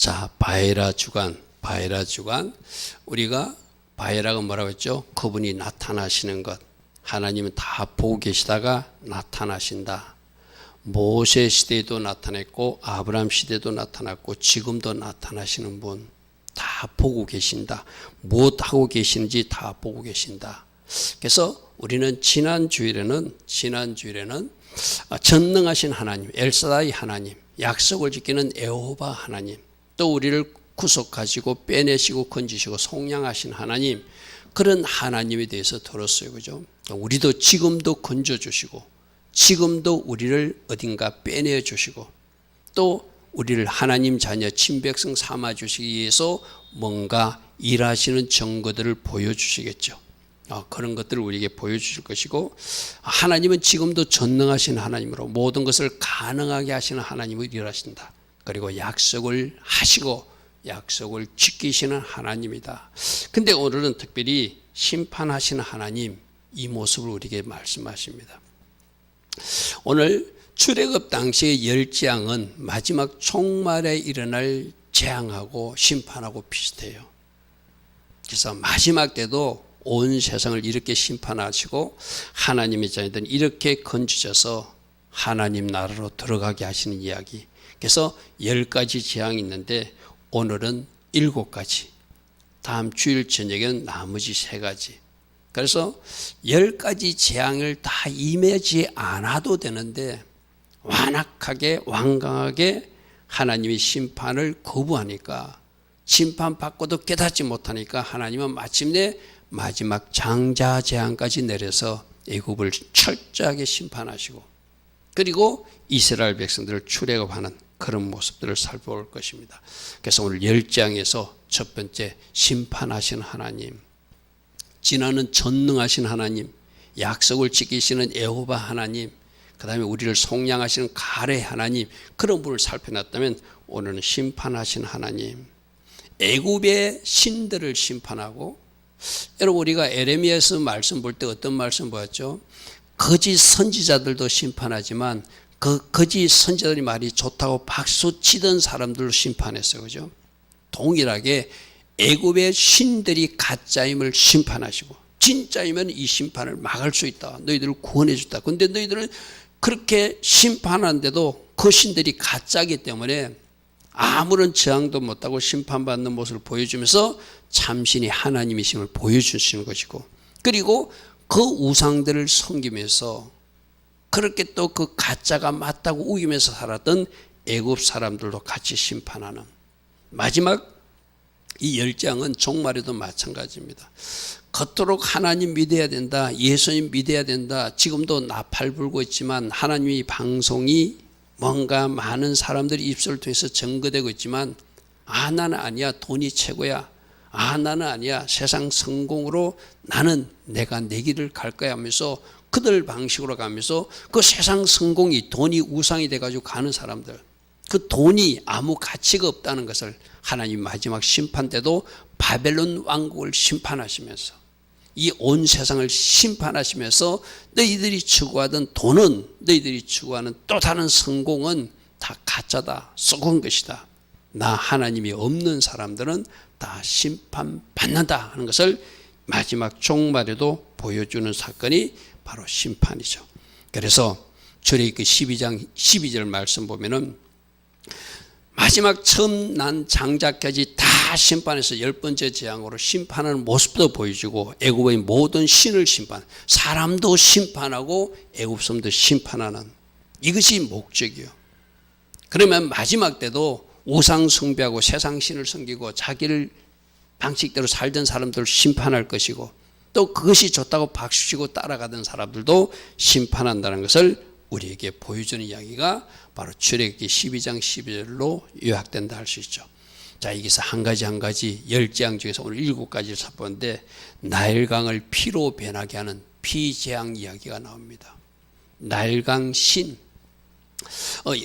자, 바에라 주간. 우리가 바에라가 뭐라고 했죠? 그분이 나타나시는 것. 하나님은 다 보고 계시다가 나타나신다. 모세 시대에도 나타났고 아브라함 시대도 나타났고 지금도 나타나시는 분. 다 보고 계신다. 무엇하고 계시는지 다 보고 계신다. 그래서 우리는 지난 주일에는 전능하신 하나님, 엘사다이 하나님, 약속을 지키는 여호와 하나님, 또 우리를 구속하시고 빼내시고 건지시고 속량하신 하나님, 그런 하나님에 대해서 들었어요. 그죠? 우리도 지금도 건져주시고 지금도 우리를 어딘가 빼내 주시고 또 우리를 하나님 자녀 친백성 삼아 주시기 위해서 뭔가 일하시는 증거들을 보여주시겠죠. 그런 것들을 우리에게 보여주실 것이고, 하나님은 지금도 전능하신 하나님으로 모든 것을 가능하게 하시는 하나님을 일하신다. 그리고 약속을 하시고 약속을 지키시는 하나님이다. 근데 오늘은 특별히 심판하시는 하나님, 이 모습을 우리에게 말씀하십니다. 오늘 출애굽 당시의 10재앙은 마지막 종말에 일어날 재앙하고 심판하고 비슷해요. 그래서 마지막 때도 온 세상을 이렇게 심판하시고 하나님의 자녀들은 이렇게 건지셔서 하나님 나라로 들어가게 하시는 이야기. 그래서 10가지 재앙이 있는데 오늘은 7가지. 다음 주일 저녁에는 나머지 3가지. 그래서 10가지 재앙을 다 임하지 않아도 되는데 완악하게 완강하게 하나님의 심판을 거부하니까, 심판받고도 깨닫지 못하니까 하나님은 마침내 마지막 장자 재앙까지 내려서 애굽을 철저하게 심판하시고, 그리고 이스라엘 백성들을 출애굽하는 그런 모습들을 살펴볼 것입니다. 그래서 오늘 10장에서 첫 번째, 심판하신 하나님, 지나는 전능하신 하나님, 약속을 지키시는 여호와 하나님, 그 다음에 우리를 속량하시는 가래 하나님, 그런 분을 살펴놨다면 오늘은 심판하신 하나님, 애굽의 신들을 심판하고, 여러분 우리가 에레미야서 말씀 볼 때 어떤 말씀 보았죠? 거짓 선지자들도 심판하지만 그 거짓 선지자들이 말이 좋다고 박수 치던 사람들로 심판했어요. 그죠? 동일하게 애굽의 신들이 가짜임을 심판하시고, 진짜이면 이 심판을 막을 수 있다. 너희들을 구원해 줬다. 근데 너희들은 그렇게 심판하는데도 그 신들이 가짜이기 때문에 아무런 저항도 못하고 심판받는 모습을 보여주면서 참신이 하나님이심을 보여주시는 것이고, 그리고 그 우상들을 섬기면서 그렇게 또 그 가짜가 맞다고 우기면서 살았던 애굽 사람들도 같이 심판하는, 마지막 이 10장은 종말에도 마찬가지입니다. 겉도록 하나님 믿어야 된다, 예수님 믿어야 된다, 지금도 나팔 불고 있지만 하나님의 방송이 뭔가 많은 사람들이 입술을 통해서 증거되고 있지만, 나는 아니야, 돈이 최고야, 나는 아니야, 세상 성공으로 나는 내가 내 길을 갈 거야 하면서 그들 방식으로 가면서 그 세상 성공이 돈이 우상이 돼가지고 가는 사람들, 그 돈이 아무 가치가 없다는 것을 하나님 마지막 심판 때도 바벨론 왕국을 심판하시면서 이 온 세상을 심판하시면서 너희들이 추구하던 돈은, 너희들이 추구하는 또 다른 성공은 다 가짜다, 썩은 것이다, 나 하나님이 없는 사람들은 다 심판받는다 하는 것을 마지막 종말에도 보여주는 사건이 바로 심판이죠. 그래서 출애굽기 12장 12절 말씀 보면은 마지막 처음 난 장자까지 다 심판해서 10번째 재앙으로 심판하는 모습도 보여주고, 애굽의 모든 신을 심판, 사람도 심판하고 애굽 섬도 심판하는, 이것이 목적이요. 그러면 마지막 때도 우상 숭배하고 세상 신을 섬기고 자기를 방식대로 살던 사람들을 심판할 것이고, 또 그것이 좋다고 박수치고 따라가던 사람들도 심판한다는 것을 우리에게 보여주는 이야기가 바로 출애굽기 12장 12절로 요약된다 할 수 있죠. 자, 여기서 한 가지 10재앙 중에서 오늘 7가지를 살펴보는데, 나일강을 피로 변하게 하는 피재앙 이야기가 나옵니다. 나일강 신,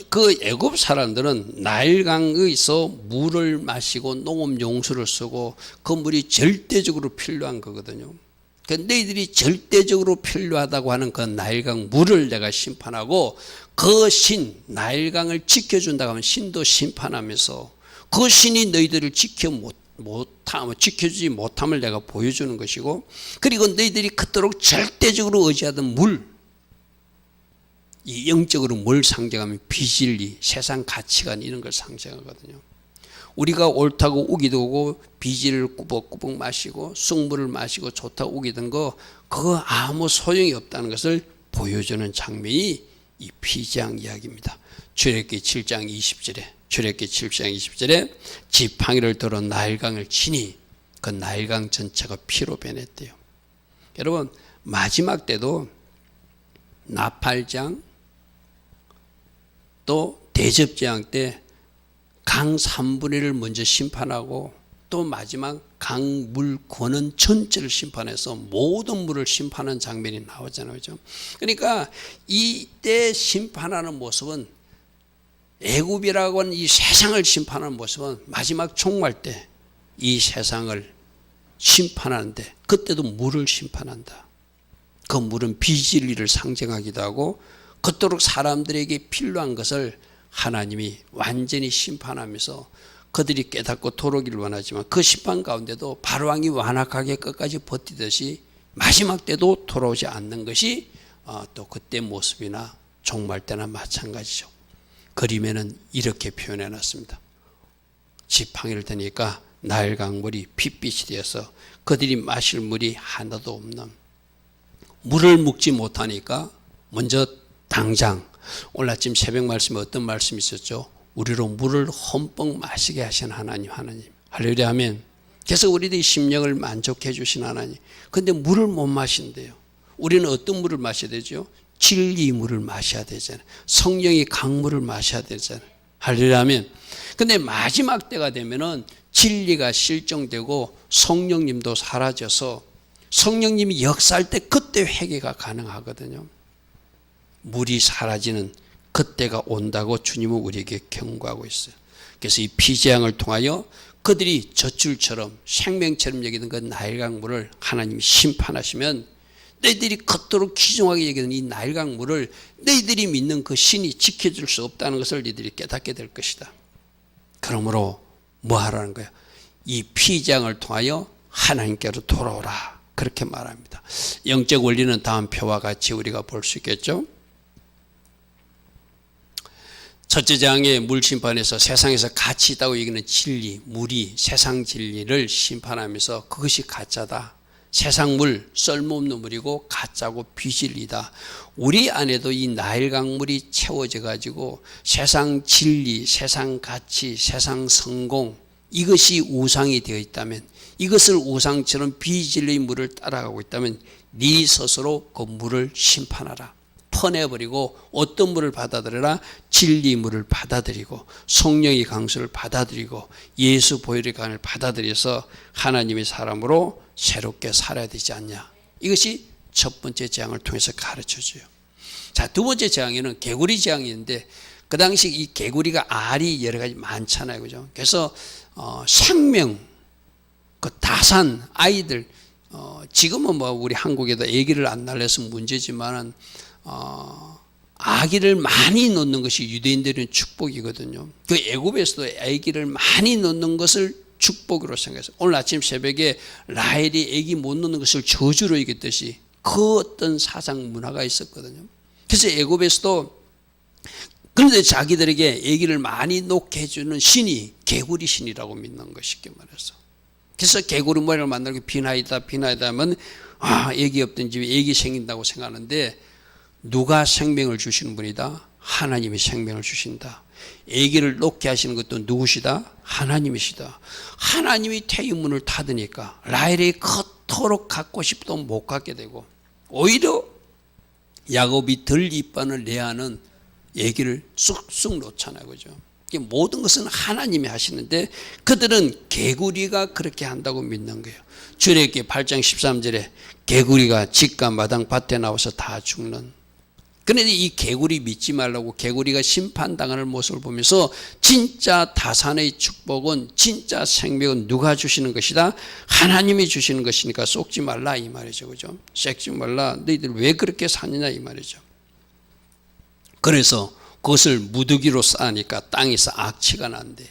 그 애굽 사람들은 나일강에서 물을 마시고 농업 용수를 쓰고 그 물이 절대적으로 필요한 거거든요. 너희들이 절대적으로 필요하다고 하는 그 나일강 물을 내가 심판하고, 그 신 나일강을 지켜준다고 하면 신도 심판하면서 그 신이 너희들을 지켜주지 못함을 내가 보여주는 것이고, 그리고 너희들이 그토록 절대적으로 의지하던 물, 이 영적으로 뭘 상징하면 비진리, 세상 가치관 이런 걸 상징하거든요. 우리가 옳다고 우기도 오고 비질을 꾸벅꾸벅 마시고 쑥물을 마시고 좋다고 우기던 거, 그거 아무 소용이 없다는 것을 보여주는 장면이 이 피지양 이야기입니다. 출애굽기 7장 20절에 지팡이를 들어 나일강을 치니 그 나일강 전체가 피로 변했대요. 여러분, 마지막 때도 나팔장 또 대접재앙 때 강 3분의 1을 먼저 심판하고 또 마지막 강물 권원 전체를 심판해서 모든 물을 심판하는 장면이 나오잖아요. 그렇죠? 그러니까 이때 심판하는 모습은, 애굽이라고 하는 이 세상을 심판하는 모습은 마지막 종말 때 이 세상을 심판하는데, 그때도 물을 심판한다. 그 물은 비진리를 상징하기도 하고 그토록 사람들에게 필요한 것을 하나님이 완전히 심판하면서 그들이 깨닫고 돌아오기를 원하지만, 그 심판 가운데도 바로왕이 완악하게 끝까지 버티듯이 마지막 때도 돌아오지 않는 것이 또 그때 모습이나 종말 때나 마찬가지죠. 그림에는 이렇게 표현해 놨습니다. 지팡이를 드니까 나일강물이 핏빛이 되어서 그들이 마실 물이 하나도 없는, 물을 먹지 못하니까 먼저 당장 오늘 아침 새벽 말씀에 어떤 말씀이 있었죠? 우리로 물을 흠뻑 마시게 하신 하나님. 할렐루야 하면 계속 우리들의 심령을 만족해 주신 하나님. 근데 물을 못 마신대요. 우리는 어떤 물을 마셔야 되죠? 진리 물을 마셔야 되잖아요. 성령의 강물을 마셔야 되잖아요. 할렐루야 하면. 근데 마지막 때가 되면은 진리가 실종되고 성령님도 사라져서 성령님이 역사할 때 그때 회개가 가능하거든요. 물이 사라지는 그때가 온다고 주님은 우리에게 경고하고 있어요. 그래서 이 피재앙을 통하여 그들이 젖줄처럼 생명처럼 여기던 그 나일강물을 하나님이 심판하시면, 너희들이 겉도록 귀중하게 여기던 이 나일강물을 너희들이 믿는 그 신이 지켜줄 수 없다는 것을 너희들이 깨닫게 될 것이다. 그러므로 뭐 하라는 거야? 이 피재앙을 통하여 하나님께로 돌아오라, 그렇게 말합니다. 영적 원리는 다음 표와 같이 우리가 볼 수 있겠죠. 첫째 재앙의 물 심판에서 세상에서 가치 있다고 여기는 진리, 물이 세상 진리를 심판하면서 그것이 가짜다. 세상 물, 쓸모없는 물이고 가짜고 비진리다. 우리 안에도 이 나일강물이 채워져 가지고 세상 진리, 세상 가치, 세상 성공, 이것이 우상이 되어 있다면, 이것을 우상처럼 비진리의 물을 따라가고 있다면 네 스스로 그 물을 심판하라. 퍼내버리고 어떤 물을 받아들여라? 진리 물을 받아들이고 성령의 강수를 받아들이고 예수 보혈의 강을 받아들여서 하나님의 사람으로 새롭게 살아야 되지 않냐. 이것이 첫 번째 재앙을 통해서 가르쳐줘요. 자, 두 번째 재앙에는 개구리 재앙이 있는데, 그 당시 이 개구리가 알이 여러 가지 많잖아요. 그죠? 그래서 생명, 그 다산 아이들, 지금은 뭐 우리 한국에도 아기를 안 낳아서 문제지만은 아기를 많이 놓는 것이 유대인들은 축복이거든요. 그 애굽에서도 아기를 많이 놓는 것을 축복으로 생각해서 오늘 아침 새벽에 라헬이 아기 못 놓는 것을 저주로 여겼듯이 그 어떤 사상 문화가 있었거든요. 그래서 애굽에서도, 그런데 자기들에게 아기를 많이 놓게 해주는 신이 개구리 신이라고 믿는 것, 쉽게 말해서. 그래서 개구리 모양을 만들고 비나이다 하면 아기 없던 집에 아기 생긴다고 생각하는데, 누가 생명을 주시는 분이다? 하나님이 생명을 주신다. 아기를 놓게 하시는 것도 누구시다? 하나님이시다. 하나님이 태의 문을 닫으니까 라헬이 그토록 갖고 싶도 못 갖게 되고, 오히려 야곱이 덜 이뻐하는 레아는 아기를 쑥쑥 놓잖아요. 그죠? 모든 것은 하나님이 하시는데 그들은 개구리가 그렇게 한다고 믿는 거예요. 출애굽기 8장 13절에 개구리가 집과 마당 밭에 나와서 다 죽는. 그런데 이 개구리 믿지 말라고 개구리가 심판당하는 모습을 보면서 진짜 다산의 축복은, 진짜 생명은 누가 주시는 것이다? 하나님이 주시는 것이니까 속지 말라, 이 말이죠. 그죠? 썩지 말라. 너희들 왜 그렇게 사느냐, 이 말이죠. 그래서 그것을 무더기로 쌓으니까 땅에서 악취가 난대.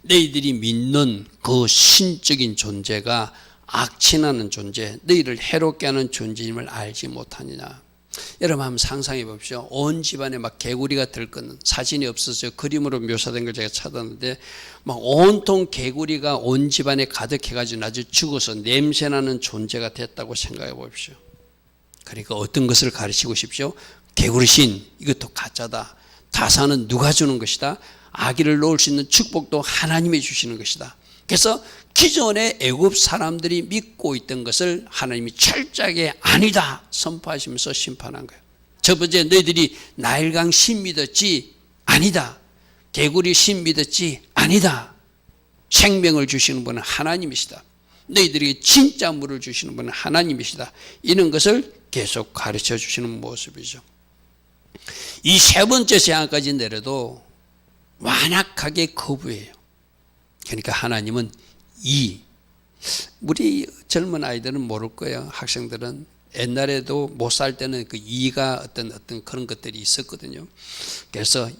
너희들이 믿는 그 신적인 존재가 악취나는 존재, 너희를 해롭게 하는 존재임을 알지 못하느냐. 여러분 한번 상상해 봅시오. 온 집안에 막 개구리가 들끓는, 사진이 없어서 그림으로 묘사된 걸 제가 찾았는데 막 온통 개구리가 온 집안에 가득해가지고 나중에 죽어서 냄새나는 존재가 됐다고 생각해 봅시오. 그러니까 어떤 것을 가르치고 싶죠? 개구리신, 이것도 가짜다. 다사는 누가 주는 것이다. 아기를 놓을 수 있는 축복도 하나님이 주시는 것이다. 그래서 기존의 애굽 사람들이 믿고 있던 것을 하나님이 철저하게 아니다 선포하시면서 심판한 거예요. 첫 번째, 너희들이 나일강 신 믿었지? 아니다. 개구리 신 믿었지? 아니다. 생명을 주시는 분은 하나님이시다. 너희들에게 진짜 물을 주시는 분은 하나님이시다. 이런 것을 계속 가르쳐 주시는 모습이죠. 이 세 번째 재앙까지 내려도 완악하게 거부해요. 그러니까 하나님은 우리 젊은 아이들은 모를 거예요. 학생들은 옛날에도 못 살 때는 그 이가 어떤 그런 것들이 있었거든요. 그래서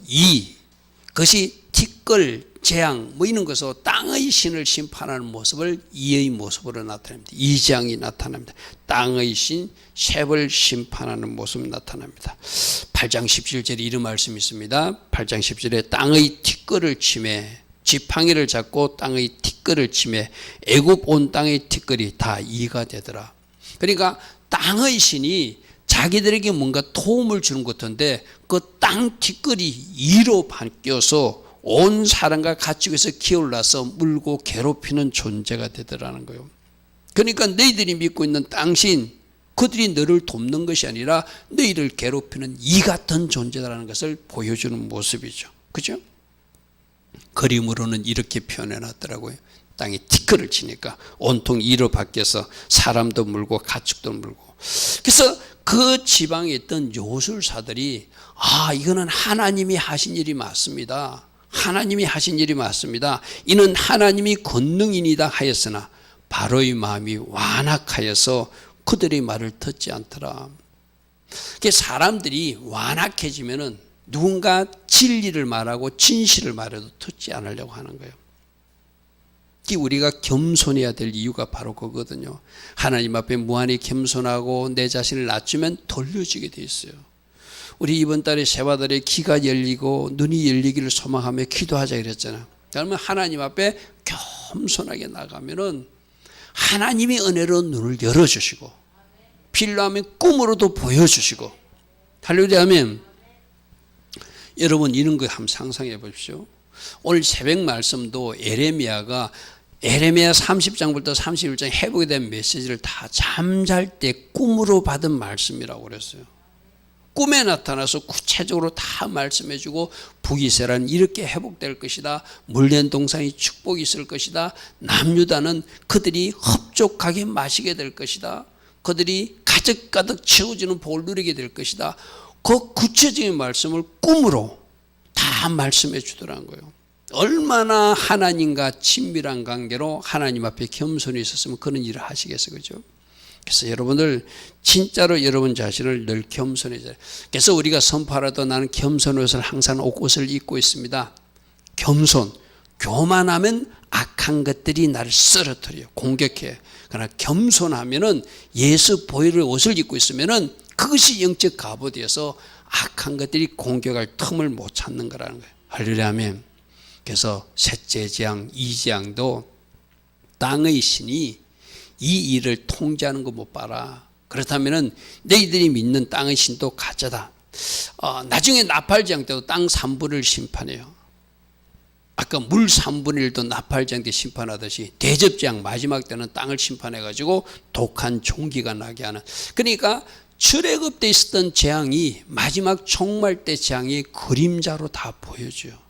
그것이 티끌, 재앙 뭐 이런 것으로 땅의 신을 심판하는 모습을 이의 모습으로 나타냅니다. 이재앙이 나타납니다. 땅의 신 셉을 심판하는 모습이 나타납니다. 8장 17절에 이런 말씀이 있습니다. 8장 10절에 땅의 티끌을 치매 지팡이를 잡고 땅의 티끌을 치매 애굽 온 땅의 티끌이 다 이가 되더라. 그러니까 땅의 신이 자기들에게 뭔가 도움을 주는 것 같은데 그 땅 티끌이 이로 바뀌어서 온 사람과 같이 해서 기어올라서 물고 괴롭히는 존재가 되더라는 거예요. 그러니까 너희들이 믿고 있는 땅신, 그들이 너를 돕는 것이 아니라 너희를 괴롭히는 이 같은 존재라는 것을 보여주는 모습이죠. 그죠? 그림으로는 이렇게 표현해 놨더라고요. 땅에 티끌을 치니까 온통 이로 바뀌어서 사람도 물고 가축도 물고. 그래서 그 지방에 있던 요술사들이 이거는 하나님이 하신 일이 맞습니다. 하나님이 하신 일이 맞습니다. 이는 하나님이 권능인이다 하였으나 바로의 마음이 완악하여서 그들의 말을 듣지 않더라. 사람들이 완악해지면은 누군가 진리를 말하고 진실을 말해도 듣지 않으려고 하는 거예요. 우리가 겸손해야 될 이유가 바로 그거거든요. 하나님 앞에 무한히 겸손하고 내 자신을 낮추면 돌려지게 돼 있어요. 우리 이번 달에 세바달에 귀가 열리고 눈이 열리기를 소망하며 기도하자 그랬잖아요. 그러면 하나님 앞에 겸손하게 나가면은 하나님이 은혜로 눈을 열어주시고 필요하면 꿈으로도 보여주시고 할렐루야 하면 여러분 이런 거 한번 상상해 보십시오. 오늘 새벽 말씀도 에레미야 30장부터 31장 회복에 대한 메시지를 다 잠잘 때 꿈으로 받은 말씀이라고 그랬어요. 꿈에 나타나서 구체적으로 다 말씀해주고 북이스라엘은 이렇게 회복될 것이다. 물된 동산이 축복이 있을 것이다. 남유다는 그들이 흡족하게 마시게 될 것이다. 그들이 가득가득 채워지는 복을 누리게 될 것이다. 그 구체적인 말씀을 꿈으로 다 말씀해 주더라는 거예요. 얼마나 하나님과 친밀한 관계로 하나님 앞에 겸손히 있었으면 그런 일을 하시겠어요. 그죠? 그래서 여러분들 진짜로 여러분 자신을 늘 겸손해져요. 그래서 우리가 선포하라도 나는 겸손한 옷을 항상 옷을 입고 있습니다. 겸손, 교만하면 악한 것들이 나를 쓰러뜨려요. 공격해. 그러나 겸손하면은 예수 보혈의 옷을 입고 있으면은 그것이 영적 갑옷이어서 악한 것들이 공격할 틈을 못 찾는 거라는 거예요. 할렐루야 아멘. 그래서 셋째 재앙, 이 재앙도 땅의 신이 이 일을 통제하는 거 못 봐라. 그렇다면은 너희들이 믿는 땅의 신도 가짜다. 나중에 나팔재앙 때도 땅 3분을 심판해요. 아까 물 3분의 1도 나팔재앙 때 심판하듯이 대접재앙 마지막 때는 땅을 심판해가지고 독한 종기가 나게 하는. 그러니까 출애굽 때 있었던 재앙이 마지막 종말 때 재앙이 그림자로 다 보여줘요.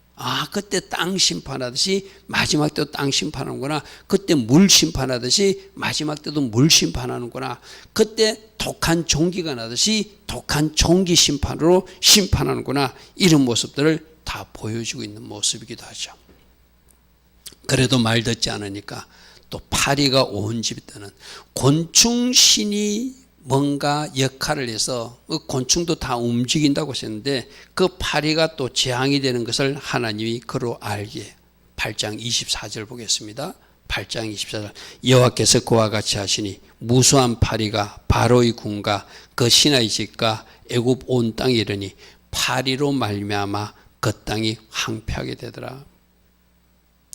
그때 땅 심판하듯이 마지막 때도 땅 심판하는구나. 그때 물 심판하듯이 마지막 때도 물 심판하는구나. 그때 독한 종기가 나듯이 독한 종기 심판으로 심판하는구나. 이런 모습들을 다 보여주고 있는 모습이기도 하죠. 그래도 말 듣지 않으니까 또 파리가 온 집에 뜨는 곤충신이 뭔가 역할을 해서 곤충도 다 움직인다고 하셨는데 그 파리가 또 재앙이 되는 것을 하나님이 그로 알게 8장 24절 보겠습니다. 8장 24절 여호와께서 그와 같이 하시니 무수한 파리가 바로의 군과 그 신하의 집과 애굽 온 땅에 이르니 파리로 말미암아 그 땅이 황폐하게 되더라.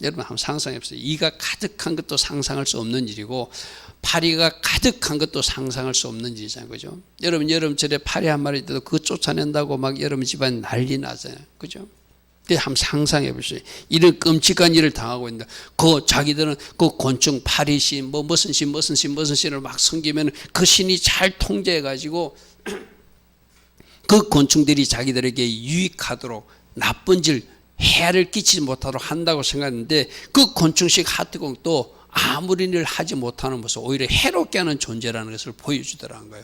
여러분 한번 상상해 보세요. 이가 가득한 것도 상상할 수 없는 일이고 파리가 가득한 것도 상상할 수 없는 일이잖아요. 그죠? 여러분 여름철에 파리 한 마리 있어도 그거 쫓아낸다고 막 여러분 집안 난리 나잖아요. 그죠? 한번 상상해 보세요. 이런 끔찍한 일을 당하고 있는데 그 자기들은 그 곤충 파리신 뭐 무슨 신을 막 섬기면 그 신이 잘 통제해 가지고 그 곤충들이 자기들에게 유익하도록 나쁜 질 해를 끼치지 못하도록 한다고 생각했는데 그 곤충식 하트공도 아무리 일 하지 못하는 모습 오히려 해롭게 하는 존재라는 것을 보여주더라는 거예요.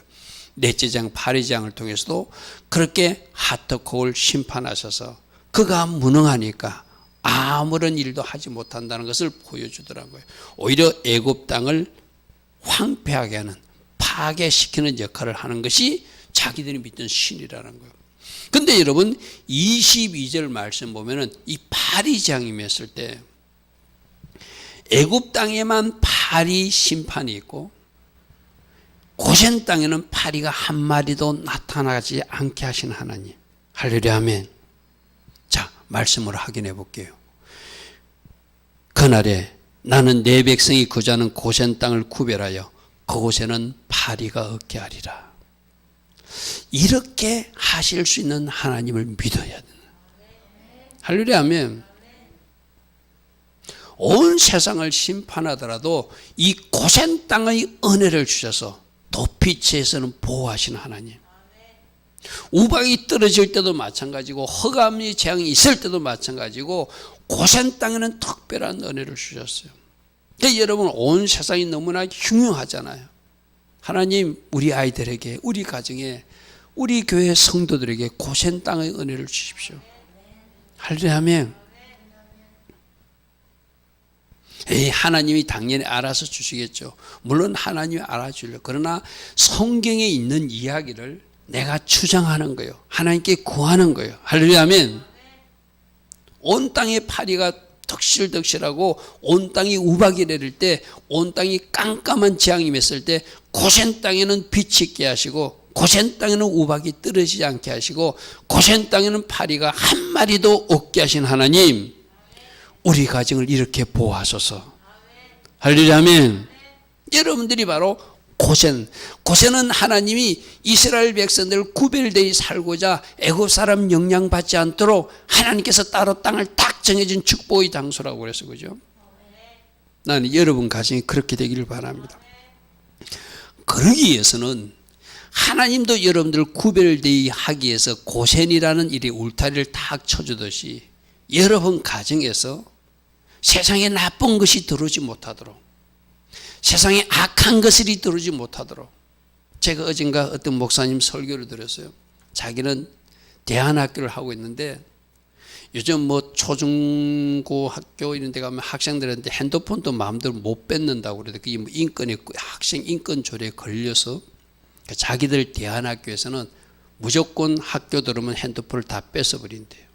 넷째 장 파리장을 통해서도 그렇게 하트콕을 심판하셔서 그가 무능하니까 아무런 일도 하지 못한다는 것을 보여주더라고요. 오히려 애굽 땅을 황폐하게 하는 파괴시키는 역할을 하는 것이 자기들이 믿던 신이라는 거예요. 근데 여러분 22절 말씀 보면은 이 파리장임이 했을 때 애굽 땅에만 파리 심판이 있고 고센 땅에는 파리가 한 마리도 나타나지 않게 하신 하나님. 할렐루야 아멘. 자, 말씀으로 확인해 볼게요. 그날에 나는 내 백성이 거주하는 고센 땅을 구별하여 그곳에는 파리가 없게 하리라. 이렇게 하실 수 있는 하나님을 믿어야 된다. 할렐루야 아멘. 온 세상을 심판하더라도 이 고센 땅의 은혜를 주셔서 도피처에서는 보호하시는 하나님. 우박이 떨어질 때도 마찬가지고 흑암이 재앙이 있을 때도 마찬가지고 고센 땅에는 특별한 은혜를 주셨어요. 그러니까 여러분 온 세상이 너무나 흉흉하잖아요. 하나님 우리 아이들에게 우리 가정에 우리 교회 성도들에게 고센 땅의 은혜를 주십시오. 할렐루야 아멘. 하나님이 당연히 알아서 주시겠죠. 물론 하나님이 알아주려. 그러나 성경에 있는 이야기를 내가 주장하는 거예요. 하나님께 구하는 거예요. 할렐루야 아멘. 온 땅에 파리가 덕실덕실하고 온 땅이 우박이 내릴 때 온 땅이 깜깜한 재앙이 임했을 때 고센 땅에는 빛이 있게 하시고 고센 땅에는 우박이 떨어지지 않게 하시고 고센 땅에는 파리가 한 마리도 없게 하신 하나님, 우리 가정을 이렇게 보호하소서. 할렐루야 아멘. 여러분들이 바로 고센은 하나님이 이스라엘 백성들 구별되이 살고자 애굽 사람 영향받지 않도록 하나님께서 따로 땅을 딱 정해진 축복의 장소라고 그래서 그죠. 나는 여러분 가정이 그렇게 되기를 바랍니다. 그러기 위해서는 하나님도 여러분들 구별되이 하기 위해서 고센이라는 일이 울타리를 딱 쳐주듯이 여러분 가정에서 세상에 나쁜 것이 들어오지 못하도록, 세상에 악한 것이 들어오지 못하도록. 제가 어젠가 어떤 목사님 설교를 들었어요. 자기는 대안학교를 하고 있는데 요즘 뭐 초중고 학교 이런 데 가면 학생들한테 핸드폰도 마음대로 못 뺏는다고 그래도 그게 뭐 인권에, 학생 인권 조례에 걸려서 자기들 대안학교에서는 무조건 학교 들어오면 핸드폰을 다 뺏어버린대요.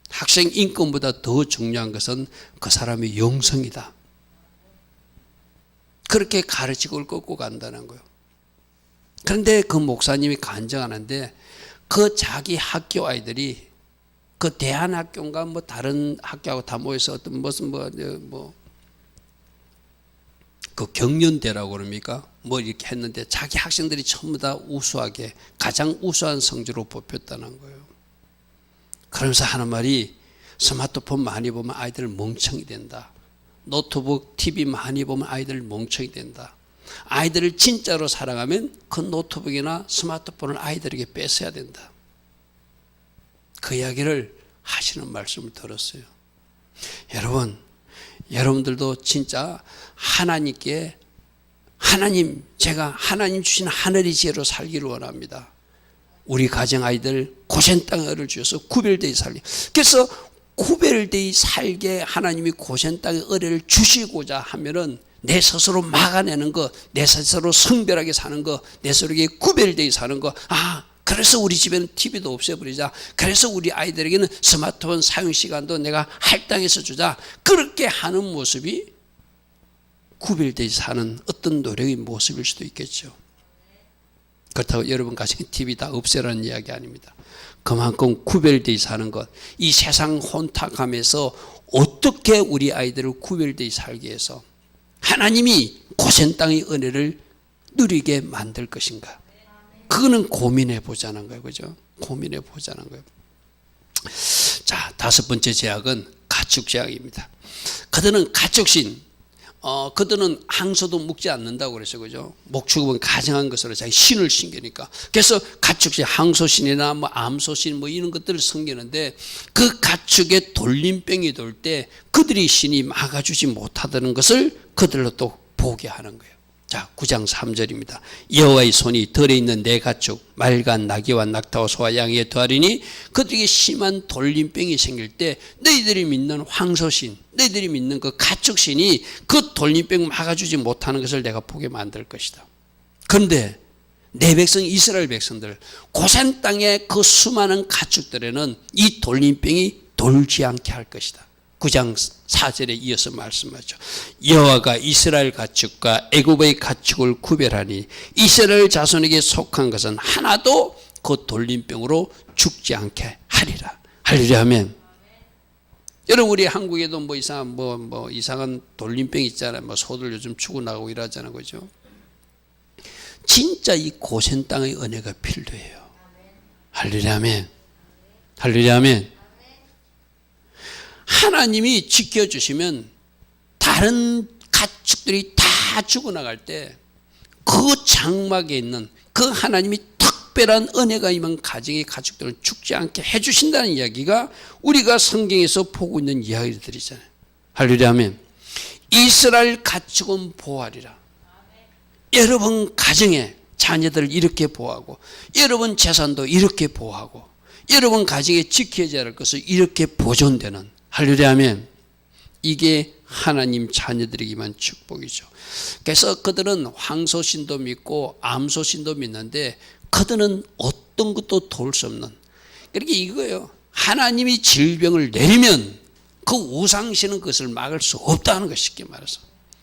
학생 인권보다 더 중요한 것은 그 사람의 영성이다. 그렇게 가르치고 끌고 간다는 거예요. 그런데 그 목사님이 간증하는데 그 자기 학교 아이들이 그 대안학교인가 뭐 다른 학교하고 다 모여서 어떤 무슨 그 경연대라고 그럽니까? 뭐 이렇게 했는데 자기 학생들이 전부 다 우수하게 가장 우수한 성적으로 뽑혔다는 거예요. 그러면서 하는 말이 스마트폰 많이 보면 아이들 멍청이 된다. 노트북, TV 많이 보면 아이들 멍청이 된다. 아이들을 진짜로 사랑하면 그 노트북이나 스마트폰을 아이들에게 뺏어야 된다. 그 이야기를 하시는 말씀을 들었어요. 여러분, 여러분들도 진짜 하나님께 제가 하나님 주신 하늘의 지혜로 살기를 원합니다. 우리 가정 아이들 고센 땅을 주셔서 구별되이 살게. 그래서 구별되이 살게 하나님이 고센 땅의 은혜를 주시고자 하면은 내 스스로 막아내는 것, 내 스스로 성별하게 사는 것, 내 스스로에게 구별되이 사는 것, 그래서 우리 집에는 TV도 없애버리자. 그래서 우리 아이들에게는 스마트폰 사용 시간도 내가 할당해서 주자. 그렇게 하는 모습이 구별되지 사는 어떤 노력의 모습일 수도 있겠죠. 그렇다고 여러분 가정에 TV 다 없애라는 이야기 아닙니다. 그만큼 구별되지 사는 것, 이 세상 혼탁함에서 어떻게 우리 아이들을 구별되지 살게 해서 하나님이 고센 땅의 은혜를 누리게 만들 것인가. 그거는 고민해 보자는 거예요. 그죠? 고민해 보자는 거예요. 자, 다섯 번째 제약은 가축 제약입니다. 그들은 가축신, 그들은 항소도 묵지 않는다고 그랬어요. 그죠? 목축은 가정한 것으로 자기 신을 섬기니까. 그래서 가축신, 항소신이나 뭐 암소신 뭐 이런 것들을 섬기는데 그 가축의 돌림병이 돌 때 그들이 신이 막아주지 못하다는 것을 그들로 또 보게 하는 거예요. 자, 9장 3절입니다. 여호와의 손이 덜에 있는 내 가축 말간 나귀와 낙타와 소와 양에 더하리니 그들에게 심한 돌림병이 생길 때 너희들이 믿는 황소신, 너희들이 믿는 그 가축신이 그 돌림병 막아주지 못하는 것을 내가 보게 만들 것이다. 그런데 내 백성 이스라엘 백성들 고센 땅의 그 수많은 가축들에는 이 돌림병이 돌지 않게 할 것이다. 9장 4절에 이어서 말씀하죠. 여호와가 이스라엘 가축과 애굽의 가축을 구별하니 이스라엘 자손에게 속한 것은 하나도 그 돌림병으로 죽지 않게 하리라. 할렐루야 하면 여러분 우리 한국에도 뭐 이상한 돌림병 있잖아요. 뭐 소들 요즘 죽어나가고 이러잖아요. 그죠? 진짜 이 고센 땅의 은혜가 필요해요. 할렐루야 아멘. 할렐루야 아멘. 하나님이 지켜주시면 다른 가축들이 다 죽어나갈 때 그 장막에 있는 그 하나님이 특별한 은혜가 임한 가정의 가축들을 죽지 않게 해주신다는 이야기가 우리가 성경에서 보고 있는 이야기들이잖아요. 할렐루야 아멘. 이스라엘 가축은 보호하리라. 여러분 가정에 자녀들을 이렇게 보호하고 여러분 재산도 이렇게 보호하고 여러분 가정에 지켜져야 할 것을 이렇게 보존되는 할렐루야 아멘. 이게 하나님 자녀들에게만 축복이죠. 그래서 그들은 황소신도 믿고 암소신도 믿는데 그들은 어떤 것도 도울 수 없는, 그러니까 이거예요. 하나님이 질병을 내리면 그 우상신은 그것을 막을 수 없다는 것 쉽게 말해서.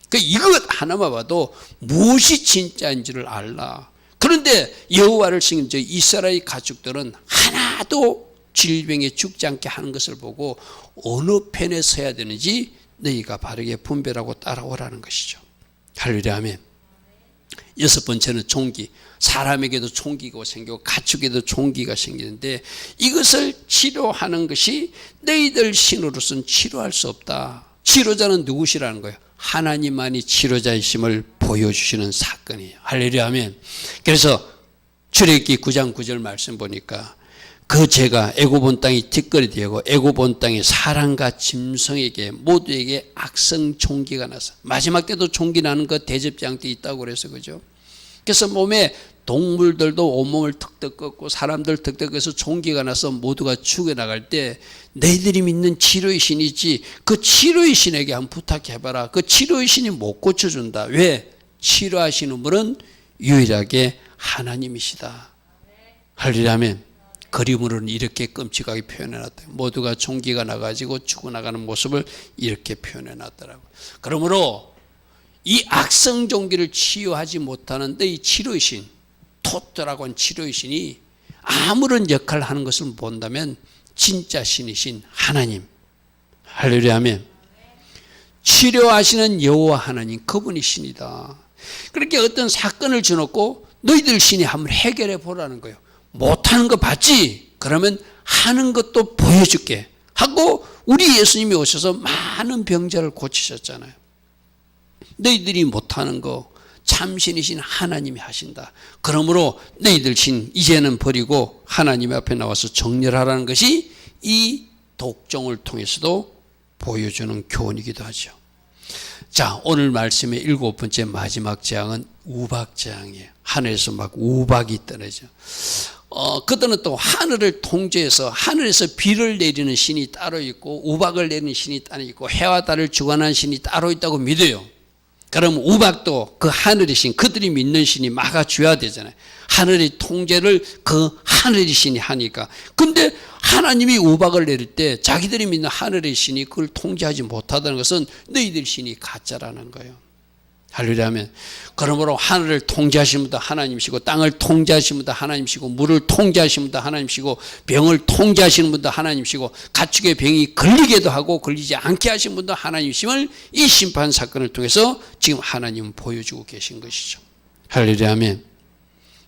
그러니까 이것 하나만 봐도 무엇이 진짜인지를 알라. 그런데 여호와를 섬긴 저 이스라엘 가축들은 하나도 질병에 죽지 않게 하는 것을 보고 어느 편에 서야 되는지 너희가 바르게 분별하고 따라오라는 것이죠. 할렐루야 아멘. 여섯 번째는 종기. 사람에게도 종기가 생기고 가축에도 종기가 생기는데 이것을 치료하는 것이 너희들 신으로서는 치료할 수 없다. 치료자는 누구시라는 거예요? 하나님만이 치료자이심을 보여주시는 사건이에요. 할렐루야 아멘. 그래서 출애굽기 9장 9절 말씀 보니까 그 죄가 애굽 온 땅이 뒷거리 되고 애굽 온 땅의 사람과 짐승에게 모두에게 악성 종기가 나서 마지막 때도 종기 나는 그 대접장 때 있다고 그래서 그죠? 그래서 몸에 동물들도 온몸을 턱턱 꺾고 사람들 턱턱 꺾어서 종기가 나서 모두가 죽어나갈 때 너희들이 믿는 치료의 신이 있지 그 치료의 신에게 한번 부탁해봐라. 그 치료의 신이 못 고쳐준다. 왜? 치료하시는 분은 유일하게 하나님이시다. 할렐루야 아멘. 그림으로는 이렇게 끔찍하게 표현해놨다. 모두가 종기가 나가지고 죽어나가는 모습을 이렇게 표현해놨더라고요. 그러므로 이 악성 종기를 치유하지 못하는 이 치료의 신, 토트라고 하는 치료의 신이 아무런 역할을 하는 것을 본다면 진짜 신이신 하나님, 할렐루야 아멘. 치료하시는 여호와 하나님, 그분이 신이다. 그렇게 어떤 사건을 주놓고 너희들 신이 한번 해결해 보라는 거예요. 못하는 거 봤지? 그러면 하는 것도 보여줄게 하고 우리 예수님이 오셔서 많은 병자를 고치셨잖아요. 너희들이 못하는 거 참신이신 하나님이 하신다. 그러므로 너희들 신 이제는 버리고 하나님 앞에 나와서 정렬하라는 것이 이 독종을 통해서도 보여주는 교훈이기도 하죠. 자, 오늘 말씀의 일곱 번째 마지막 재앙은 우박 재앙이에요. 하늘에서 막 우박이 떨어져. 그들은 또 하늘을 통제해서 하늘에서 비를 내리는 신이 따로 있고 우박을 내리는 신이 따로 있고 해와 달을 주관하는 신이 따로 있다고 믿어요. 그럼 우박도 그 하늘의 신, 그들이 믿는 신이 막아줘야 되잖아요. 하늘의 통제를 그 하늘의 신이 하니까. 근데 하나님이 우박을 내릴 때 자기들이 믿는 하늘의 신이 그걸 통제하지 못하다는 것은 너희들 신이 가짜라는 거예요. 할렐루야 하면, 그러므로 하늘을 통제하시는 분도 하나님이시고, 땅을 통제하시는 분도 하나님이시고, 물을 통제하시는 분도 하나님이시고, 병을 통제하시는 분도 하나님이시고, 가축의 병이 걸리게도 하고 걸리지 않게 하시는 분도 하나님이심을 이 심판 사건을 통해서 지금 하나님은 보여주고 계신 것이죠. 할렐루야 하면,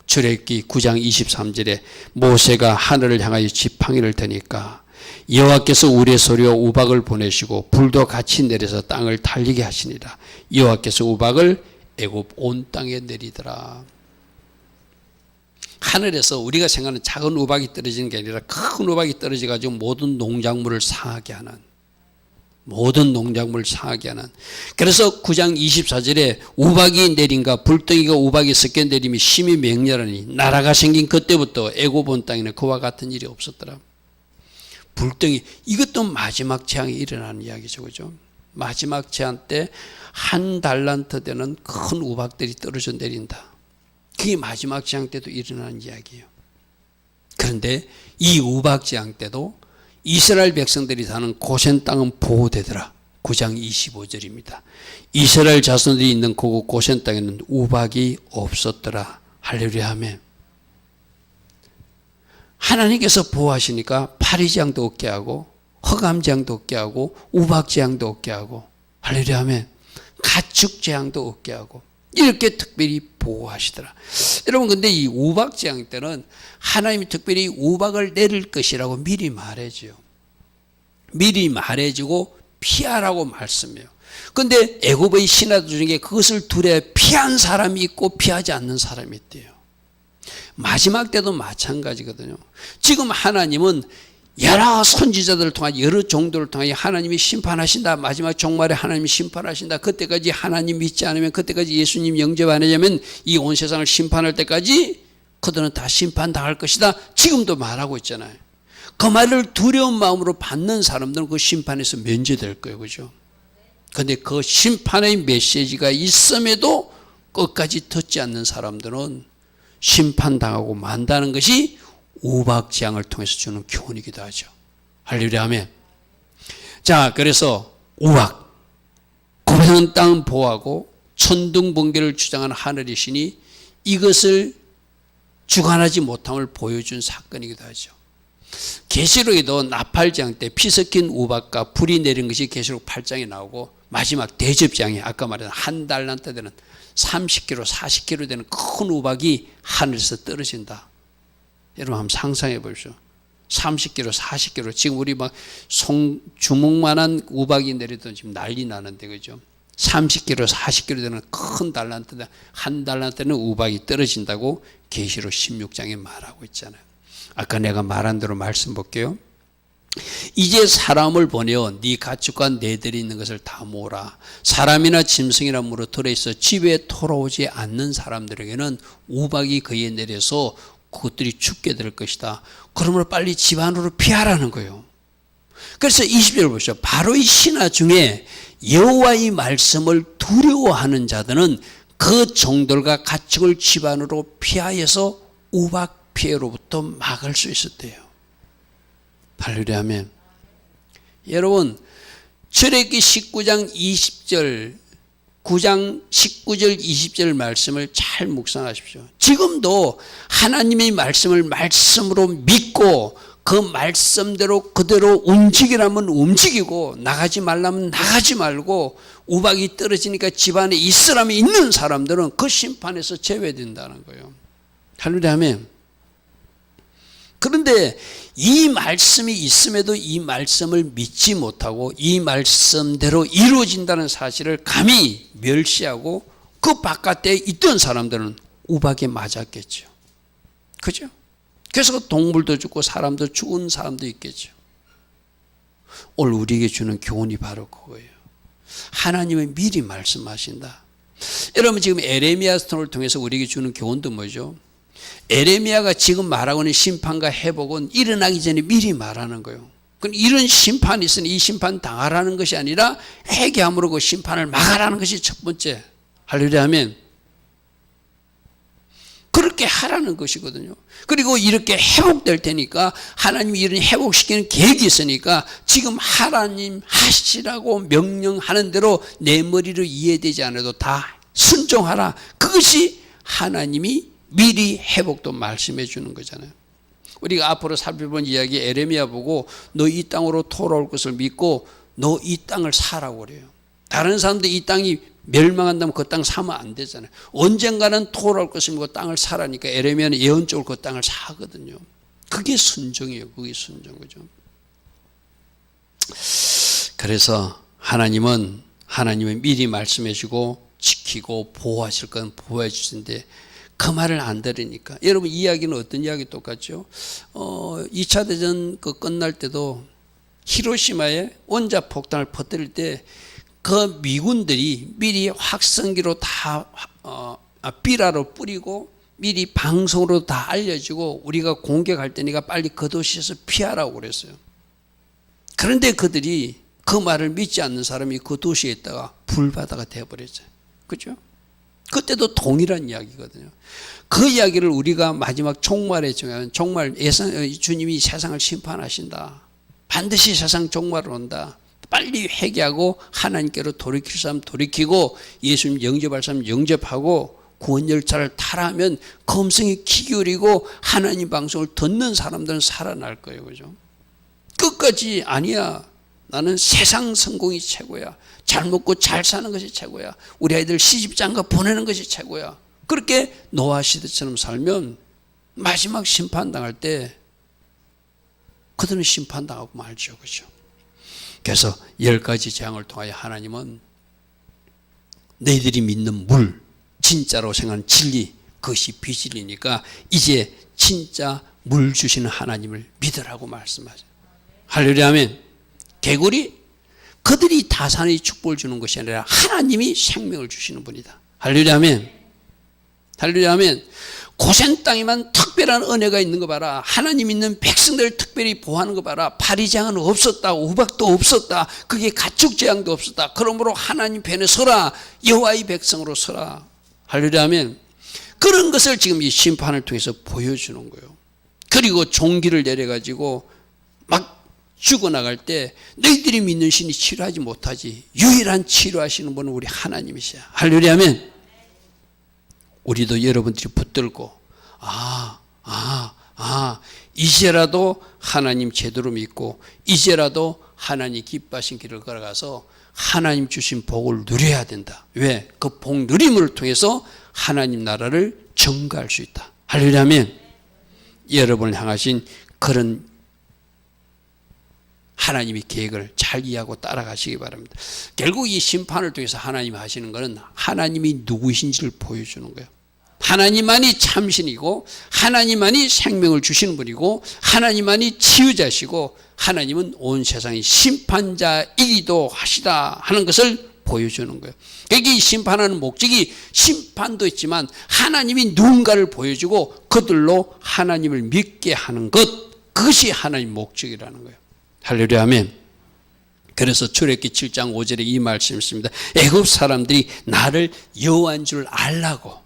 출애굽기 9장 23절에 모세가 하늘을 향하여 지팡이를 드니까 여호와께서 우리의 소리와 우박을 보내시고 불도 같이 내려서 땅을 달리게 하시니라. 여호와께서 우박을 애굽 온 땅에 내리더라. 하늘에서 우리가 생각하는 작은 우박이 떨어지는 게 아니라 큰 우박이 떨어져 가지고 모든 농작물을 상하게 하는, 그래서 9장 24절에 우박이 내린가 불덩이가 우박이 섞여 내림이 심히 맹렬하니 나라가 생긴 그때부터 애굽 온 땅에는 그와 같은 일이 없었더라. 불덩이, 이것도 마지막 재앙이 일어나는 이야기죠. 그죠? 마지막 재앙 때 1달란트 되는 큰 우박들이 떨어져 내린다. 그게 마지막 재앙 때도 일어나는 이야기예요. 그런데 이 우박 재앙 때도 이스라엘 백성들이 사는 고센 땅은 보호되더라. 9장 25절입니다. 이스라엘 자손들이 있는 그 고센 땅에는 우박이 없었더라. 할렐루야 하면, 하나님께서 보호하시니까 파리재앙도 없게 하고 흑암재앙도 없게 하고 우박재앙도 없게 하고, 할렐루야 하면, 가축재앙도 없게 하고 이렇게 특별히 보호하시더라. 여러분, 근데 이 우박재앙 때는 하나님이 특별히 우박을 내릴 것이라고 미리 말해줘요. 미리 말해주고 피하라고 말씀해요. 근데 애굽의 신하들 중에 그것을 두려워 피한 사람이 있고 피하지 않는 사람이 있대요. 마지막 때도 마찬가지거든요. 지금 하나님은 여러 선지자들을 통하여 여러 종들을 통하여 하나님이 심판하신다. 마지막 종말에 하나님이 심판하신다. 그때까지 하나님 믿지 않으면, 그때까지 예수님 영접 안 하려면 이 온 세상을 심판할 때까지 그들은 다 심판당할 것이다. 지금도 말하고 있잖아요. 그 말을 두려운 마음으로 받는 사람들은 그 심판에서 면제될 거예요. 그죠? 그런데 그 심판의 메시지가 있음에도 끝까지 듣지 않는 사람들은 심판당하고 만다는 것이 우박재앙을 통해서 주는 교훈이기도 하죠. 할렐루야 하면, 자, 그래서 우박, 고생한 땅 보호하고 천둥번개를 주장하는 하늘의 신이 이것을 주관하지 못함을 보여준 사건이기도 하죠. 계시록에도 나팔재앙 때 피 섞인 우박과 불이 내린 것이 계시록 8장에 나오고, 마지막 대접재앙이 아까 말한 1달란트 되는 30kg, 40kg 되는 큰 우박이 하늘에서 떨어진다. 여러분 한번 상상해 보십시오. 30kg, 40kg. 지금 우리 막 주먹만한 우박이 내리던 지금 난리 나는데, 그죠? 30kg, 40kg 되는 큰 달란트, 1달란트는 우박이 떨어진다고 계시록 16장에 말하고 있잖아요. 아까 내가 말한 대로 말씀 볼게요. 이제 사람을 보내어 네 가축과 내들이 있는 것을 다 모으라. 사람이나 짐승이나 물어 들어있어 집에 돌아오지 않는 사람들에게는 우박이 그에 내려서 그것들이 죽게 될 것이다. 그러므로 빨리 집 안으로 피하라는 거예요. 그래서 20절 보시죠. 바로 이 신하 중에 여호와의 말씀을 두려워하는 자들은 그 종들과 가축을 집 안으로 피하여서 우박 피해로부터 막을 수 있었대요. 할렐루야 하면, 여러분 출애굽기 19장 20절 9장 19절 20절 말씀을 잘 묵상하십시오. 지금도 하나님의 말씀을 말씀으로 믿고 그 말씀대로 그대로 움직이라면 움직이고 나가지 말라면 나가지 말고, 우박이 떨어지니까 집안에 있으라면 있는 사람들은 그 심판에서 제외된다는 거예요. 할렐루야 하면, 그런데 이 말씀이 있음에도 이 말씀을 믿지 못하고 이 말씀대로 이루어진다는 사실을 감히 멸시하고 그 바깥에 있던 사람들은 우박에 맞았겠죠. 그죠? 그래서 동물도 죽고 사람도 죽은 사람도 있겠죠. 오늘 우리에게 주는 교훈이 바로 그거예요. 하나님은 미리 말씀하신다. 여러분 지금 에레미야 스토리를 통해서 우리에게 주는 교훈도 뭐죠? 에레미야가 지금 말하고 있는 심판과 회복은 일어나기 전에 미리 말하는 거예요. 이런 심판이 있으니 이 심판 당하라는 것이 아니라 회개함으로 그 심판을 막아라는 것이 첫 번째. 할렐루야 하면 그렇게 하라는 것이거든요. 그리고 이렇게 회복될 테니까 하나님이 이런 회복시키는 계획이 있으니까 지금 하나님 하시라고 명령하는 대로 내 머리로 이해되지 않아도 다 순종하라. 그것이 하나님이 미리 회복도 말씀해 주는 거잖아요. 우리가 앞으로 살펴본 이야기 에레미야 보고 너 이 땅으로 돌아올 것을 믿고 너 이 땅을 사라고 그래요. 다른 사람들 이 땅이 멸망한다면 그 땅 사면 안 되잖아요. 언젠가는 돌아올 것을 믿고 땅을 사라니까 에레미야는 예언적으로 그 땅을 사거든요. 그게 순종이에요. 그게 순종이죠. 그래서 하나님은 미리 말씀해 주고 지키고 보호하실 건 보호해 주신데 그 말을 안 들으니까. 여러분 이 이야기는 어떤 이야기 똑같죠? 2차 대전 그 끝날 때도 히로시마에 원자폭탄을 퍼뜨릴 때 그 미군들이 미리 확성기로 다 삐라로 뿌리고 미리 방송으로 다 알려주고 우리가 공격할 테니까 빨리 그 도시에서 피하라고 그랬어요. 그런데 그들이 그 말을 믿지 않는 사람이 그 도시에 있다가 불바다가 되어버렸어요. 그죠? 그때도 동일한 이야기거든요. 그 이야기를 우리가 마지막 종말에 정하면 정말 주님이 세상을 심판하신다. 반드시 세상 종말을 온다. 빨리 회개하고 하나님께로 돌이킬 사람 돌이키고 예수님 영접할 사람 영접하고 구원 열차를 타라면 검성이 키 기울이고 하나님 방송을 듣는 사람들은 살아날 거예요. 그죠? 끝까지 아니야. 나는 세상 성공이 최고야. 잘 먹고 잘 사는 것이 최고야. 우리 아이들 시집장가 보내는 것이 최고야. 그렇게 노아 시대처럼 살면 마지막 심판당할 때 그들은 심판당하고 말죠. 그죠? 그래서 10가지 재앙을 통하여 하나님은 너희들이 믿는 물, 진짜로 생각하는 진리, 그것이 비진리니까 이제 진짜 물 주시는 하나님을 믿으라고 말씀하죠. 할렐루야 하면 개구리 그들이 다산의 축복을 주는 것이 아니라 하나님이 생명을 주시는 분이다. 할렐루야 하면 할렐루야 하면 고센 땅에만 특별한 은혜가 있는 거 봐라. 하나님 있는 백성들을 특별히 보호하는 거 봐라. 파리장은 없었다. 우박도 없었다. 그게 가축 재앙도 없었다. 그러므로 하나님 편에 서라. 여호와의 백성으로 서라. 할렐루야 하면 그런 것을 지금 이 심판을 통해서 보여주는 거예요. 그리고 종기를 내려가지고 막 죽어나갈 때 너희들이 믿는 신이 치료하지 못하지. 유일한 치료하시는 분은 우리 하나님이시야. 할렐루야 하면 우리도 여러분들이 붙들고 이제라도 하나님 제대로 믿고 이제라도 하나님 기뻐하신 길을 걸어가서 하나님 주신 복을 누려야 된다. 왜? 그 복 누림을 통해서 하나님 나라를 증거할 수 있다. 할렐루야 하면 여러분을 향하신 그런 하나님의 계획을 잘 이해하고 따라가시기 바랍니다. 결국 이 심판을 통해서 하나님이 하시는 것은 하나님이 누구이신지를 보여주는 거예요. 하나님만이 참신이고 하나님만이 생명을 주시는 분이고 하나님만이 치유자시고 하나님은 온 세상의 심판자이기도 하시다 하는 것을 보여주는 거예요. 그러니까 이 심판하는 목적이 심판도 있지만 하나님이 누군가를 보여주고 그들로 하나님을 믿게 하는 것, 그것이 하나님 목적이라는 거예요. 할렐루야 아멘. 그래서 출애굽기 7장 5절에 이 말씀이 있습니다. 애굽 사람들이 나를 여호와인 줄 알라고,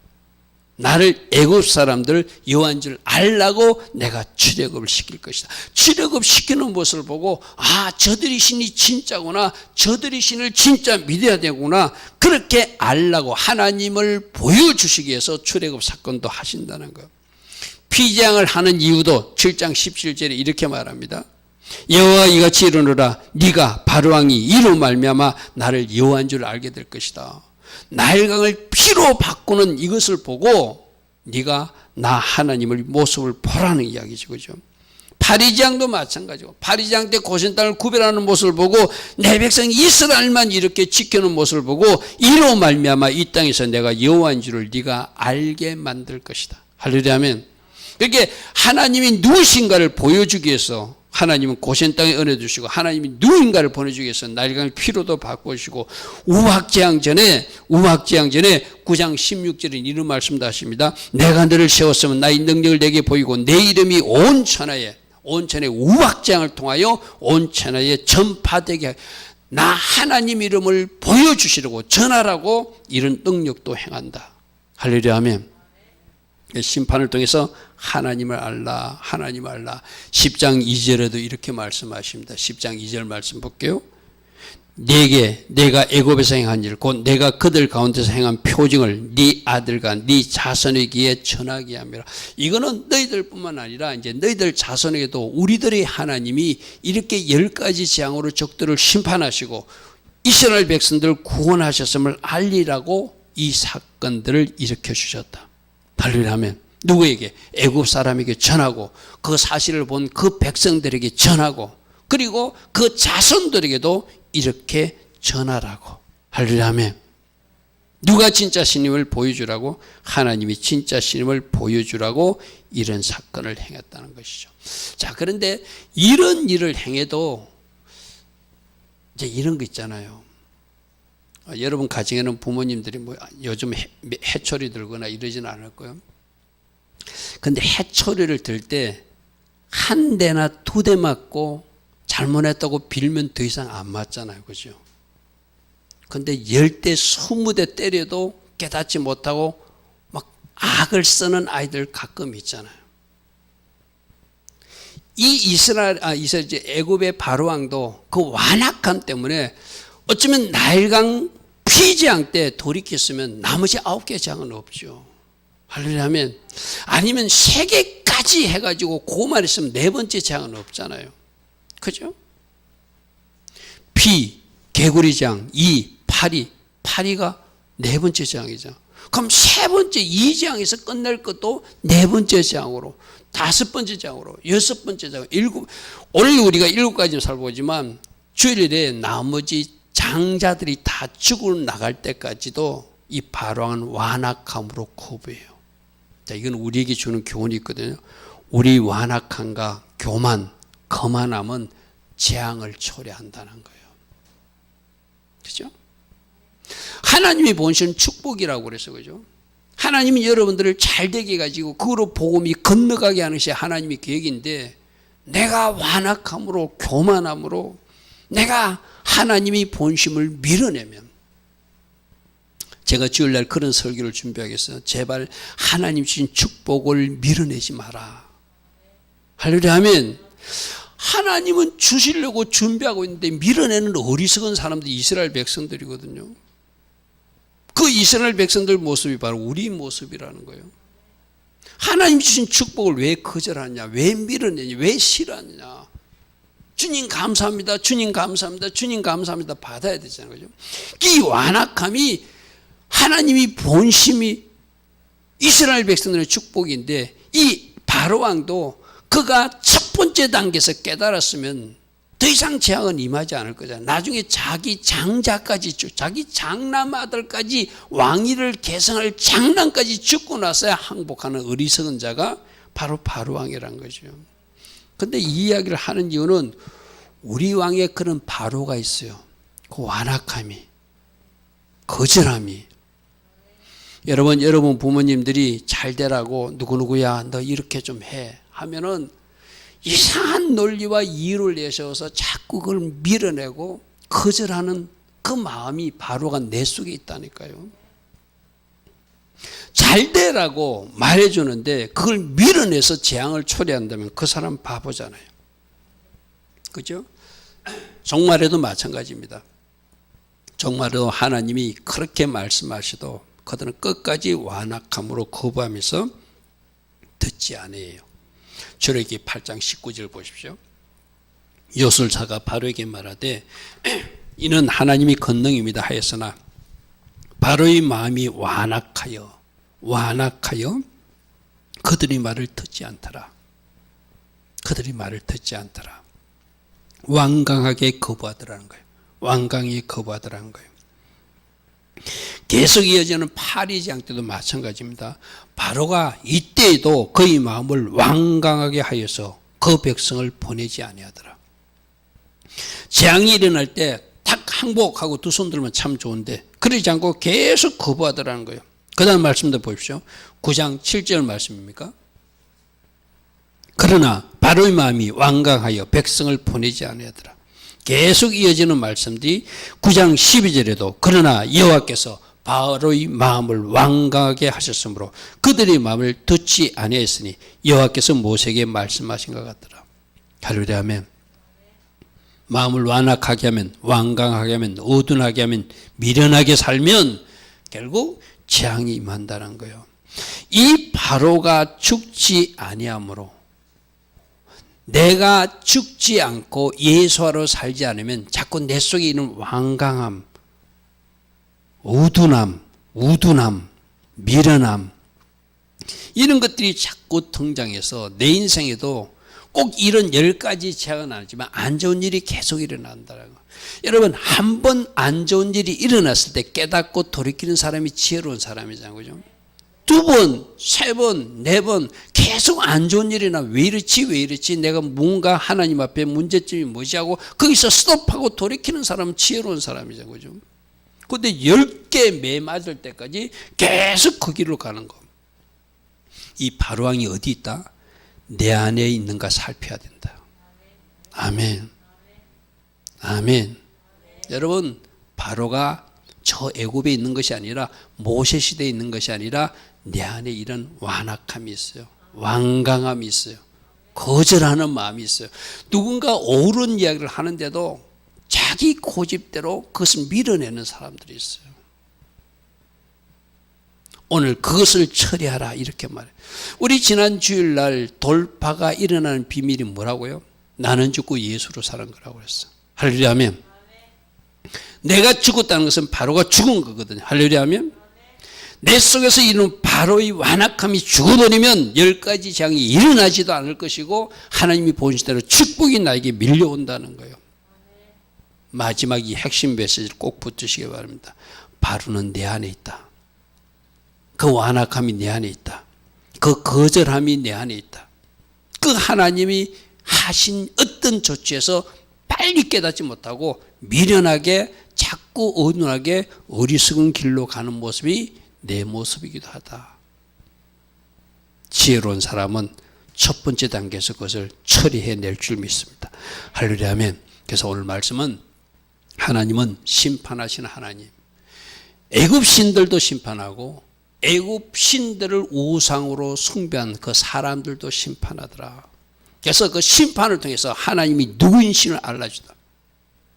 나를 애굽 사람들 여호와인 줄 알라고 내가 출애굽을 시킬 것이다. 출애굽 시키는 모습을 보고 저들이 신이 진짜구나, 저들이 신을 진짜 믿어야 되구나, 그렇게 알라고 하나님을 보여주시기 위해서 출애굽 사건도 하신다는 거예요. 피장을 하는 이유도 7장 17절에 이렇게 말합니다. 여호와 이같이 이르노라, 네가 바로왕이 이로 말미암아 나를 여호와인 줄 알게 될 것이다. 나일강을 피로 바꾸는 이것을 보고 네가 나 하나님의 모습을 보라는 이야기죠. 그죠? 파리지왕도 마찬가지고, 파리지왕 때 고센 땅을 구별하는 모습을 보고 내 백성 이스라엘만 이렇게 지켜는 모습을 보고 이로 말미암아 이 땅에서 내가 여호와인 줄을 네가 알게 만들 것이다. 할렐루야 아멘. 그렇게 하나님이 누구신가를 보여주기 위해서 하나님은 고센 땅에 은혜 주시고 하나님이 누군가를 보내주기 위해서 나일강을 피로도 바꾸시고 우박재앙 전에 9장 16절에 이런 말씀도 하십니다. 내가 너를 세웠으면 나의 능력을 내게 보이고 내 이름이 온 천하에 온 천하의 우박장을 통하여 온 천하에 전파되게 나 하나님 이름을 보여주시려고 전하라고 이런 능력도 행한다. 할렐루야 아멘. 심판을 통해서 하나님을 알라 하나님을 알라. 10장 2절에도 이렇게 말씀하십니다. 10장 2절 말씀 볼게요. 내게 내가 애굽에서 행한 일 곧 내가 그들 가운데서 행한 표징을 네 아들과 네 자손에게 전하게 함이라. 이거는 너희들뿐만 아니라 이제 너희들 자손에게도 우리들의 하나님이 이렇게 10가지 재앙으로 적들을 심판하시고 이스라엘 백성들을 구원하셨음을 알리라고 이 사건들을 일으켜 주셨다. 할렐루야 하면 누구에게? 애굽 사람에게 전하고 그 사실을 본 그 백성들에게 전하고 그리고 그 자손들에게도 이렇게 전하라고. 할렐루야 아멘. 누가 진짜 신임을 보여주라고? 하나님이 진짜 신임을 보여주라고 이런 사건을 행했다는 것이죠. 자, 그런데 이런 일을 행해도 이제 이런 거 있잖아요. 여러분 가정에는 부모님들이 뭐 요즘 해초리 들거나 이러지는 않을 거예요. 근데 해초리를 들 때 한 대나 두 대 맞고 잘못했다고 빌면 더 이상 안 맞잖아요. 그죠? 근데 10대, 20대 때려도 깨닫지 못하고 막 악을 쓰는 아이들 가끔 있잖아요. 이 이스라엘 애굽의 바로왕도 그 완악함 때문에 어쩌면 나일강 피지왕 때 돌이켰으면 나머지 9개 장은 없죠. 할렐루야 하면 아니면 3개까지 해가지고 그만 있으면 4번째 장은 없잖아요. 그죠? 피, 개구리장, 파리가 4번째 장이죠. 그럼 3번째 2장에서 끝날 것도 4번째 장으로 5번째 장으로 6번째 장, 7 오늘 우리가 7가지 살펴보지만 주일에 나머지 장자들이 다 죽어 나갈 때까지도 이 바로왕은 완악함으로 거부해요. 자, 이건 우리에게 주는 교훈이 있거든요. 우리 완악함과 교만, 거만함은 재앙을 초래한다는 거예요. 그죠? 하나님이 보시는 축복이라고 그래서 그죠? 하나님이 여러분들을 잘되게 해가지고 그거로 복음이 건너가게 하는 것이 하나님의 계획인데 내가 완악함으로 교만함으로 내가 하나님이 본심을 밀어내면 제가 주일날 그런 설교를 준비하겠어요. 제발 하나님 주신 축복을 밀어내지 마라. 할렐루야 하면 하나님은 주시려고 준비하고 있는데 밀어내는 어리석은 사람들이 이스라엘 백성들이거든요. 그 이스라엘 백성들 모습이 바로 우리 모습이라는 거예요. 하나님 주신 축복을 왜 거절하냐, 왜 밀어내냐, 왜 싫어하냐. 주님 감사합니다, 주님 감사합니다, 주님 감사합니다 받아야 되잖아요. 그죠? 이 완악함이 하나님이 본심이 이스라엘 백성들의 축복인데 이 바로왕도 그가 첫 번째 단계에서 깨달았으면 더 이상 재앙은 임하지 않을 거잖아요. 나중에 자기 장자까지 자기 장남 아들까지 왕위를 계승할 장남까지 죽고 나서야 항복하는 어리석은 자가 바로 바로왕이란 거죠. 그런데 이 이야기를 하는 이유는 우리 왕에 그런 바로가 있어요. 그 완악함이, 거절함이. 여러분 부모님들이 잘 되라고 누구누구야 너 이렇게 좀 해 하면은 이상한 논리와 이유를 내세워서 자꾸 그걸 밀어내고 거절하는 그 마음이 바로가 내 속에 있다니까요. 잘 되라고 말해주는데 그걸 밀어내서 재앙을 초래한다면 그 사람 바보잖아요. 그죠? 종말에도 마찬가지입니다. 종말에도 하나님이 그렇게 말씀하셔도 그들은 끝까지 완악함으로 거부하면서 듣지 않아요. 출애굽기 8장 19절 보십시오. 요술사가 바로에게 말하되 이는 하나님이 권능입니다 하였으나 바로의 마음이 완악하여 그들이 말을 듣지 않더라. 그들이 말을 듣지 않더라. 완강하게 거부하더라는 거예요. 완강히 거부하더라는 거예요. 계속 이어지는 파리장 때도 마찬가지입니다. 바로가 이때에도 그의 마음을 완강하게 하여서 그 백성을 보내지 아니하더라. 재앙이 일어날 때 딱 항복하고 두 손 들면 참 좋은데 그러지 않고 계속 거부하더라는 거예요. 그 다음 말씀도 보십시오. 9장 7절 말씀입니까? 그러나 바로의 마음이 완강하여 백성을 보내지 아니하더라. 계속 이어지는 말씀들이 9장 12절에도 그러나 여호와께서 바로의 마음을 완강하게 하셨으므로 그들의 마음을 듣지 아니하였으니 여호와께서 모세에게 말씀하신 것 같더라. 할렐루야 아멘. 마음을 완악하게 하면, 완강하게 하면, 어둔하게 하면, 미련하게 살면 결국 재앙이 임한다는 거예요. 이 바로가 죽지 아니하므로 내가 죽지 않고 예수화로 살지 않으면 자꾸 내 속에 있는 완강함, 어둔함, 우둔함, 미련함 이런 것들이 자꾸 등장해서 내 인생에도 꼭 이런 10가지 재앙은 아니지만 안 좋은 일이 계속 일어난다는 거. 여러분 한 번 안 좋은 일이 일어났을 때 깨닫고 돌이키는 사람이 지혜로운 사람이잖아요. 그죠? 2번, 3번, 4번 계속 안 좋은 일이나 왜 이렇지 내가 뭔가 하나님 앞에 문제점이 뭐지 하고 거기서 스톱하고 돌이키는 사람은 지혜로운 사람이잖아요. 그죠? 근데 10개 매 맞을 때까지 계속 그 길로 가는 거. 이 바로왕이 어디 있다? 내 안에 있는가 살펴야 된다. 아멘. 아멘. 여러분 바로가 저 애굽에 있는 것이 아니라 모세 시대에 있는 것이 아니라 내 안에 이런 완악함이 있어요. 완강함이 있어요. 거절하는 마음이 있어요. 누군가 옳은 이야기를 하는데도 자기 고집대로 그것을 밀어내는 사람들이 있어요. 오늘 그것을 처리하라 이렇게 말해요. 우리 지난 주일날 돌파가 일어나는 비밀이 뭐라고요? 나는 죽고 예수로 사는 거라고 그랬어. 할렐루야 하면 내가 죽었다는 것은 바로가 죽은 거거든요. 할렐루야 하면 내 속에서 이런 바로의 완악함이 죽어버리면 10가지 재앙이 일어나지도 않을 것이고 하나님이 보시대로 축복이 나에게 밀려온다는 거예요. 마지막 이 핵심 메시지를 꼭 붙드시기 바랍니다. 바로는 내 안에 있다. 그 완악함이 내 안에 있다. 그 거절함이 내 안에 있다. 그 하나님이 하신 어떤 조치에서 빨리 깨닫지 못하고 미련하게 자꾸 어눌하게 어리석은 길로 가는 모습이 내 모습이기도 하다. 지혜로운 사람은 첫 번째 단계에서 그것을 처리해낼 줄 믿습니다. 할렐루야 아멘. 그래서 오늘 말씀은 하나님은 심판하시는 하나님. 애굽 신들도 심판하고 애굽 신들을 우상으로 숭배한 그 사람들도 심판하더라. 그래서 그 심판을 통해서 하나님이 누구인 신을 알려주다.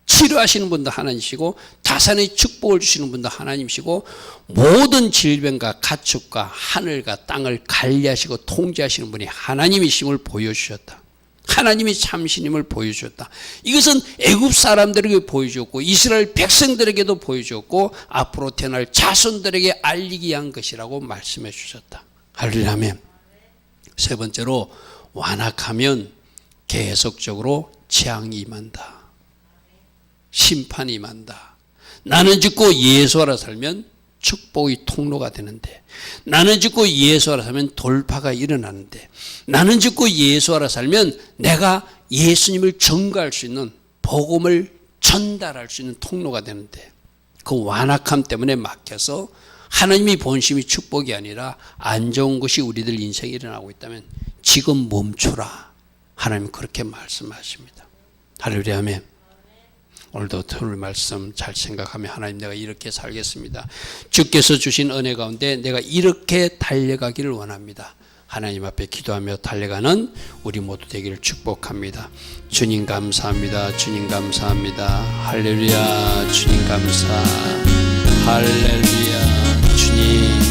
치료하시는 분도 하나님이시고 다산의 축복을 주시는 분도 하나님이시고 모든 질병과 가축과 하늘과 땅을 관리하시고 통제하시는 분이 하나님이심을 보여주셨다. 하나님이 참신임을 보여주셨다. 이것은 애굽 사람들에게 보여주었고 이스라엘 백성들에게도 보여주었고 앞으로 태어날 자손들에게 알리기 위한 것이라고 말씀해 주셨다. 할렐루야 아멘. 세 번째로 완악하면 계속적으로 재앙이 임한다. 심판이 임한다. 나는 죽고 예수하라 살면 축복의 통로가 되는데 나는 죽고 예수하라 살면 돌파가 일어나는데 나는 죽고 예수하라 살면 내가 예수님을 전가할 수 있는 복음을 전달할 수 있는 통로가 되는데 그 완악함 때문에 막혀서 하나님이 본심이 축복이 아니라 안 좋은 것이 우리들 인생에 일어나고 있다면 지금 멈추라. 하나님 그렇게 말씀하십니다. 할렐루야 아멘. 오늘도 토요일 말씀 잘 생각하며 하나님 내가 이렇게 살겠습니다. 주께서 주신 은혜 가운데 내가 이렇게 달려가기를 원합니다. 하나님 앞에 기도하며 달려가는 우리 모두 되기를 축복합니다. 주님 감사합니다. 주님 감사합니다. 할렐루야. 주님 감사. 할렐루야. 주님